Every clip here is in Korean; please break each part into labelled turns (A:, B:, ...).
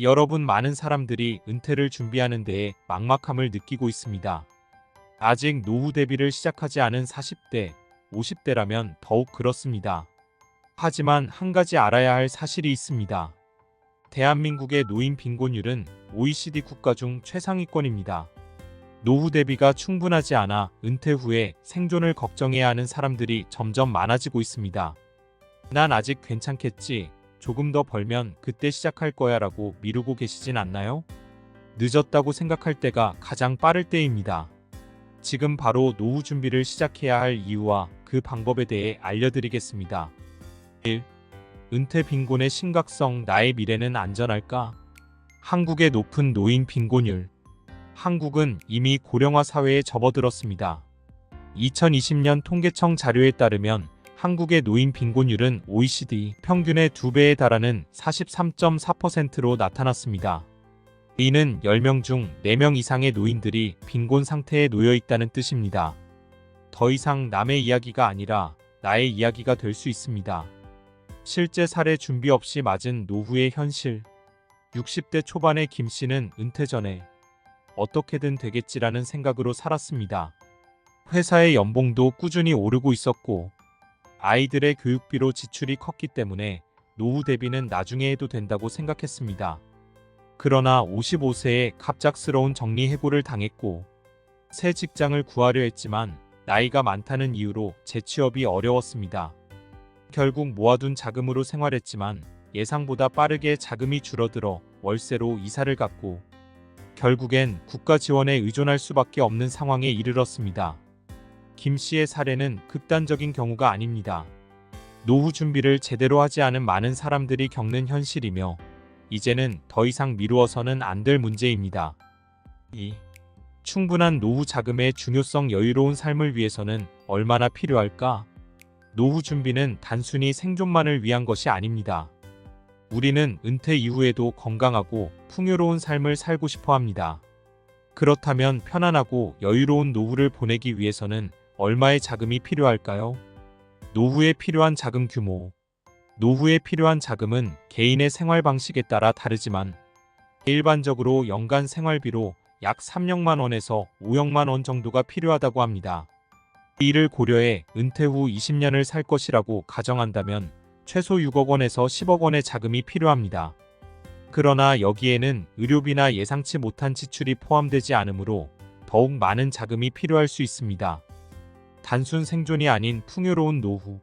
A: 여러분, 많은 사람들이 은퇴를 준비하는 데에 막막함을 느끼고 있습니다. 아직 노후 대비를 시작하지 않은 40대, 50대라면 더욱 그렇습니다. 하지만 한 가지 알아야 할 사실이 있습니다. 대한민국의 노인 빈곤율은 OECD 국가 중 최상위권입니다. 노후 대비가 충분하지 않아 은퇴 후에 생존을 걱정해야 하는 사람들이 점점 많아지고 있습니다. 난 아직 괜찮겠지, 조금 더 벌면 그때 시작할 거야 라고 미루고 계시진 않나요? 늦었다고 생각할 때가 가장 빠를 때입니다. 지금 바로 노후 준비를 시작해야 할 이유와 그 방법에 대해 알려드리겠습니다. 1. 은퇴 빈곤의 심각성. 나의 미래는 안전할까? 한국의 높은 노인 빈곤율. 한국은 이미 고령화 사회에 접어들었습니다. 2020년 통계청 자료에 따르면 한국의 노인 빈곤율은 OECD 평균의 2배에 달하는 43.4%로 나타났습니다. 이는 10명 중 4명 이상의 노인들이 빈곤 상태에 놓여 있다는 뜻입니다. 더 이상 남의 이야기가 아니라 나의 이야기가 될 수 있습니다. 실제 사례 준비 없이 맞은 노후의 현실. 60대 초반의 김 씨는 은퇴 전에 어떻게든 되겠지라는 생각으로 살았습니다. 회사의 연봉도 꾸준히 오르고 있었고 아이들의 교육비로 지출이 컸기 때문에 노후 대비는 나중에 해도 된다고 생각했습니다. 그러나 55세에 갑작스러운 정리해고를 당했고 새 직장을 구하려 했지만 나이가 많다는 이유로 재취업이 어려웠습니다. 결국 모아둔 자금으로 생활했지만 예상보다 빠르게 자금이 줄어들어 월세로 이사를 갔고 결국엔 국가 지원에 의존할 수밖에 없는 상황에 이르렀습니다. 김 씨의 사례는 극단적인 경우가 아닙니다. 노후 준비를 제대로 하지 않은 많은 사람들이 겪는 현실이며 이제는 더 이상 미루어서는 안 될 문제입니다. 2. 충분한 노후 자금의 중요성. 여유로운 삶을 위해서는 얼마나 필요할까? 노후 준비는 단순히 생존만을 위한 것이 아닙니다. 우리는 은퇴 이후에도 건강하고 풍요로운 삶을 살고 싶어 합니다. 그렇다면 편안하고 여유로운 노후를 보내기 위해서는 얼마의 자금이 필요할까요? 노후에 필요한 자금 규모. 노후에 필요한 자금은 개인의 생활 방식에 따라 다르지만 일반적으로 연간 생활비로 약 3억만 원에서 5억만 원 정도가 필요하다고 합니다. 이를 고려해 은퇴 후 20년을 살 것이라고 가정한다면 최소 6억 원에서 10억 원의 자금이 필요합니다. 그러나 여기에는 의료비나 예상치 못한 지출이 포함되지 않으므로 더욱 많은 자금이 필요할 수 있습니다. 단순 생존이 아닌 풍요로운 노후.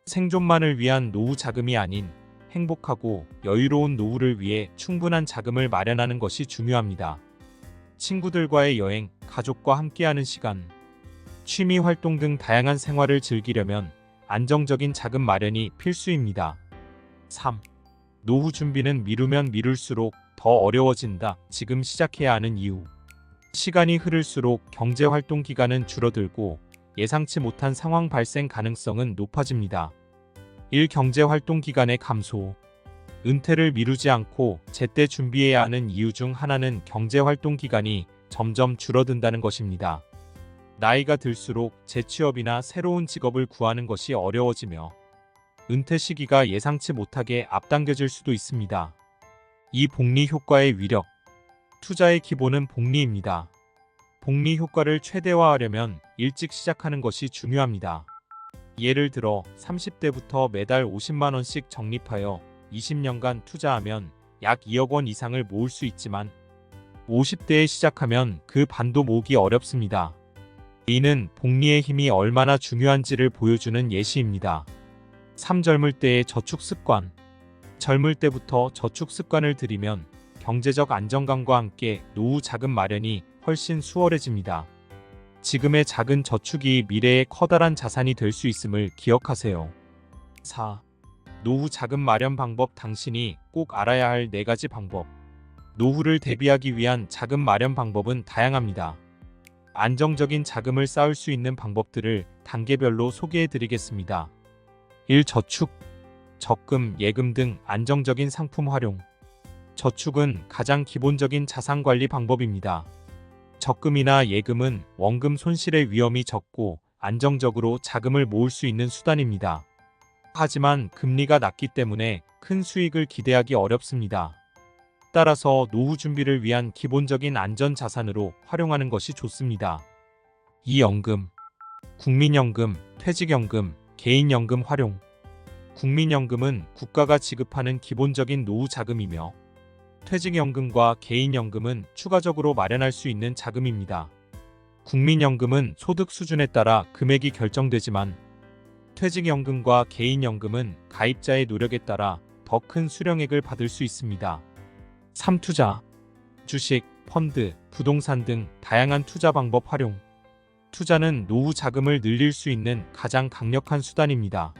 A: 생존만을 위한 노후 자금이 아닌 행복하고 여유로운 노후를 위해 충분한 자금을 마련하는 것이 중요합니다. 친구들과의 여행, 가족과 함께하는 시간, 취미 활동 등 다양한 생활을 즐기려면 안정적인 자금 마련이 필수입니다. 3. 노후 준비는 미루면 미룰수록 더 어려워진다. 지금 시작해야 하는 이유. 시간이 흐를수록 경제 활동 기간은 줄어들고 예상치 못한 상황 발생 가능성은 높아집니다. 1. 경제 활동 기간의 감소. 은퇴를 미루지 않고 제때 준비해야 하는 이유 중 하나는 경제 활동 기간이 점점 줄어든다는 것입니다. 나이가 들수록 재취업이나 새로운 직업을 구하는 것이 어려워지며 은퇴 시기가 예상치 못하게 앞당겨질 수도 있습니다. 이 복리 효과의 위력. 투자의 기본은 복리입니다. 복리 효과를 최대화하려면 일찍 시작하는 것이 중요합니다. 예를 들어 30대부터 매달 50만 원씩 적립하여 20년간 투자하면 약 2억 원 이상을 모을 수 있지만 50대에 시작하면 그 반도 모으기 어렵습니다. 이는 복리의 힘이 얼마나 중요한지를 보여주는 예시입니다. 3. 젊을 때의 저축 습관. 젊을 때부터 저축 습관을 들이면 경제적 안정감과 함께 노후 자금 마련이 훨씬 수월해집니다. 지금의 작은 저축이 미래의 커다란 자산이 될 수 있음을 기억하세요. 4. 노후 자금 마련 방법. 당신이 꼭 알아야 할 4가지 방법. 노후를 대비하기 위한 자금 마련 방법은 다양합니다. 안정적인 자금을 쌓을 수 있는 방법들을 단계별로 소개해 드리겠습니다. 1. 저축. 적금, 예금 등 안정적인 상품 활용. 저축은 가장 기본적인 자산 관리 방법입니다. 적금이나 예금은 원금 손실의 위험이 적고 안정적으로 자금을 모을 수 있는 수단입니다. 하지만 금리가 낮기 때문에 큰 수익을 기대하기 어렵습니다. 따라서 노후 준비를 위한 기본적인 안전 자산으로 활용하는 것이 좋습니다. 이 연금, 국민연금, 퇴직연금, 개인연금 활용. 국민연금은 국가가 지급하는 기본적인 노후 자금이며 퇴직연금과 개인연금은 추가적으로 마련할 수 있는 자금입니다. 국민연금은 소득 수준에 따라 금액이 결정되지만 퇴직연금과 개인연금은 가입자의 노력에 따라 더 큰 수령액을 받을 수 있습니다. 3. 주식, 펀드, 부동산 등 다양한 투자 방법 활용. 투자는 노후 자금을 늘릴 수 있는 가장 강력한 수단입니다.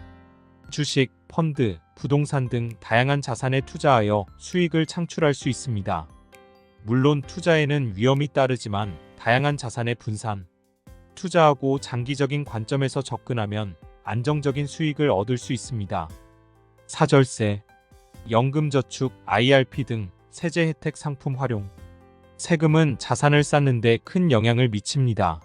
A: 주식, 펀드, 부동산 등 다양한 자산에 투자하여 수익을 창출할 수 있습니다. 물론 투자에는 위험이 따르지만 다양한 자산의 분산, 투자하고 장기적인 관점에서 접근하면 안정적인 수익을 얻을 수 있습니다. 사절세, 연금저축, IRP 등 세제 혜택 상품 활용. 세금은 자산을 쌓는 데 큰 영향을 미칩니다.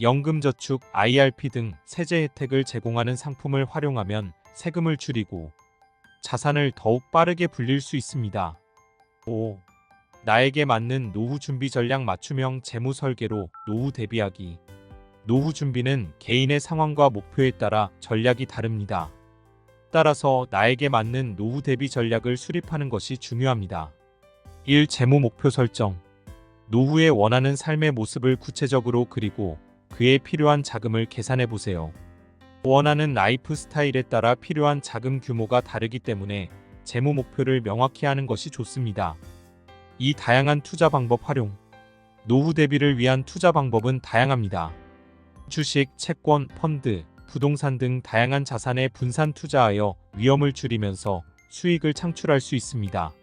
A: 연금저축, IRP 등 세제 혜택을 제공하는 상품을 활용하면 세금을 줄이고 자산을 더욱 빠르게 불릴 수 있습니다. 5. 나에게 맞는 노후 준비 전략 맞춤형 재무 설계로 노후 대비하기. 노후 준비는 개인의 상황과 목표에 따라 전략이 다릅니다. 따라서 나에게 맞는 노후 대비 전략을 수립하는 것이 중요합니다. 1. 재무 목표 설정. 노후에 원하는 삶의 모습을 구체적으로 그리고 그에 필요한 자금을 계산해 보세요. 원하는 라이프 스타일에 따라 필요한 자금 규모가 다르기 때문에 재무 목표를 명확히 하는 것이 좋습니다. 이 다양한 투자 방법 활용. 노후 대비를 위한 투자 방법은 다양합니다. 주식, 채권, 펀드, 부동산 등 다양한 자산에 분산 투자하여 위험을 줄이면서 수익을 창출할 수 있습니다.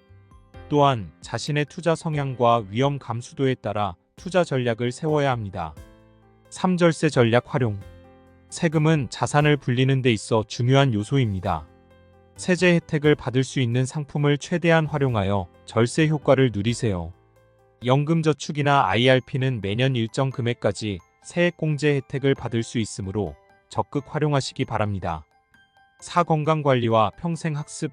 A: 또한 자신의 투자 성향과 위험 감수도에 따라 투자 전략을 세워야 합니다. 3절세 전략 활용. 세금은 자산을 불리는 데 있어 중요한 요소입니다. 세제 혜택을 받을 수 있는 상품을 최대한 활용하여 절세 효과를 누리세요. 연금저축이나 IRP는 매년 일정 금액까지 세액공제 혜택을 받을 수 있으므로 적극 활용하시기 바랍니다. 4. 건강관리와 평생학습.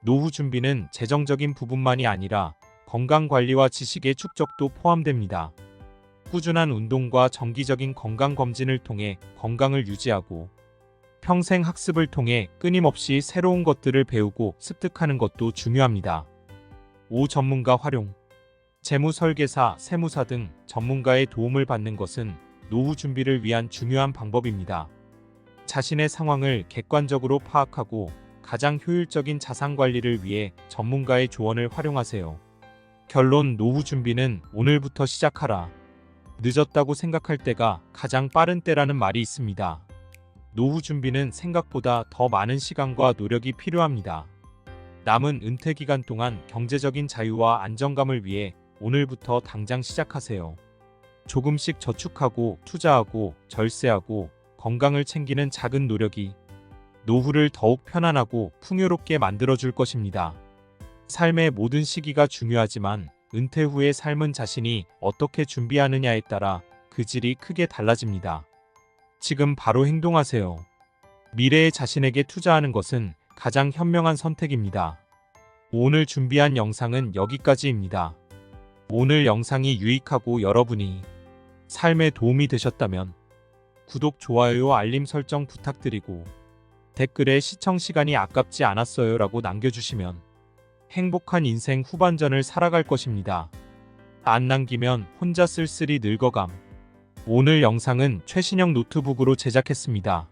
A: 노후 준비는 재정적인 부분만이 아니라 건강관리와 지식의 축적도 포함됩니다. 꾸준한 운동과 정기적인 건강검진을 통해 건강을 유지하고 평생 학습을 통해 끊임없이 새로운 것들을 배우고 습득하는 것도 중요합니다. 5. 전문가 활용. 재무설계사, 세무사 등 전문가의 도움을 받는 것은 노후 준비를 위한 중요한 방법입니다. 자신의 상황을 객관적으로 파악하고 가장 효율적인 자산 관리를 위해 전문가의 조언을 활용하세요. 결론. 노후 준비는 오늘부터 시작하라. 늦었다고 생각할 때가 가장 빠른 때라는 말이 있습니다. 노후 준비는 생각보다 더 많은 시간과 노력이 필요합니다. 남은 은퇴 기간 동안 경제적인 자유와 안정감을 위해 오늘부터 당장 시작하세요. 조금씩 저축하고 투자하고 절세하고 건강을 챙기는 작은 노력이 노후를 더욱 편안하고 풍요롭게 만들어줄 것입니다. 삶의 모든 시기가 중요하지만 은퇴 후의 삶은 자신이 어떻게 준비하느냐에 따라 그 질이 크게 달라집니다. 지금 바로 행동하세요. 미래의 자신에게 투자하는 것은 가장 현명한 선택입니다. 오늘 준비한 영상은 여기까지입니다. 오늘 영상이 유익하고 여러분이 삶에 도움이 되셨다면 구독, 좋아요, 알림 설정 부탁드리고 댓글에 시청 시간이 아깝지 않았어요 라고 남겨주시면 행복한 인생 후반전을 살아갈 것입니다. 안 남기면 혼자 쓸쓸히 늙어감. 오늘 영상은 최신형 노트북으로 제작했습니다.